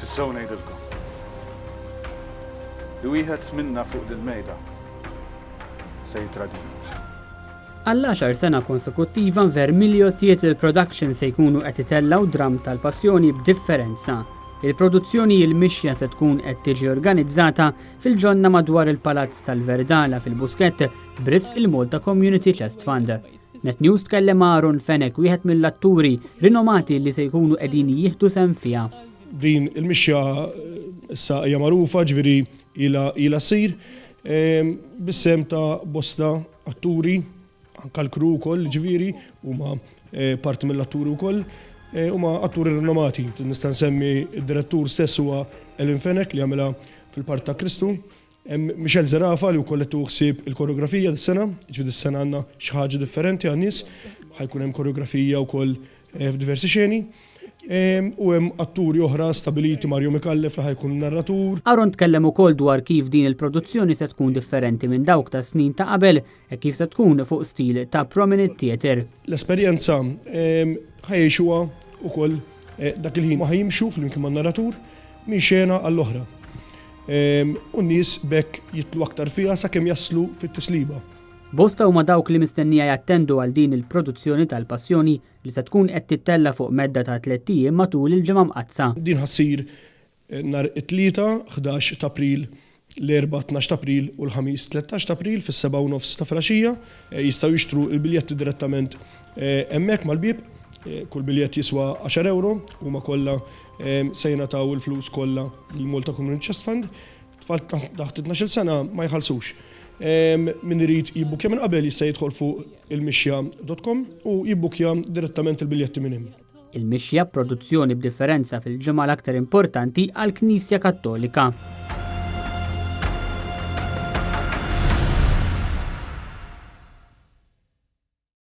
Issew ngħidilkom. Li wieħed minna fuq il-mejda se jitradini. Għall-10 sena konsekuttiva Vermilion Theatre Production se jkunu qed itellaw dram tal-passjoni b'differenza. Il-produzzjoni il-mixja se tkun qed tiġi organizzata fil-ġonna madwar il-Palazz tal-Verdala fil-Buskett b'risq il-Malta Community Chest Fund. NetNews tkellem Aaron Fenek, wieħed mill-atturi rinomati li se jkunu qegħdin jieħdu sehem fiha. Din il-mixja issa hija magħrufa ġifieri ilha ssir bis-sem ta' bosta atturi anke l-kru wkoll ġifieri huma parti mill-atturi wkoll huma atturi rinomati. Nista' nsemmi d-direttur stess huwa Elin Fenek li għamilha fil-Park ta' Kristu. Michel Zerafa li wkoll qed tuħsib il-koreografija dis-sena, ġifieri dis-sena għandna xi ħaġa differenti għan-nies, ħajkun hemm koreografija wkoll f'diversi xeni. U hemm atturi oħra stabiliti Mario Mikallef li ħajkun narratur. Aaron tkellem ukoll dwar kif din il-produzzjoni se tkun differenti minn dawk ta' snin ta' qabel e kif se tkun fuq stil ta' Prominent Theatre. L-esperjenza ħajxuha ukoll dak il-ħin ma ħajimxu flimkien man-narratur minn xena għall-oħra. U n-nies bekk jitlu aktar fiha sakemm jaslu fit-tisliba. Bosta huma dawk li mistennija jattendu għal din il-produzzjoni tal-Passjoni li se tkun qed tittella fuq medda ta' 3 ijiem matul il-ġimgħa mqazza. Din ħassir nhar it-tlieta 11 ta' April, l-4 12 ta' April u l-ħamis 13 ta' April fis-7:30 ta' filgħaxija. Jistgħu jixtru l-biljetti direttament hemmhekk mal-bib. Kull biljett jiswa 10 euro huma kollha se jingħataw il-flus kollha lill-Malta Community Chest Fund. Tfal taħt 12 sena ma jħallsux. Min irid jibbukja minn qabel jista' jidħol fuq il-mixja.com u jibbukja direttament il-biljetti minn hemm. Il-mixja produzzjoni b'differenza fil-ġimgħa l-aktar importanti għall-Knisja Kattolika.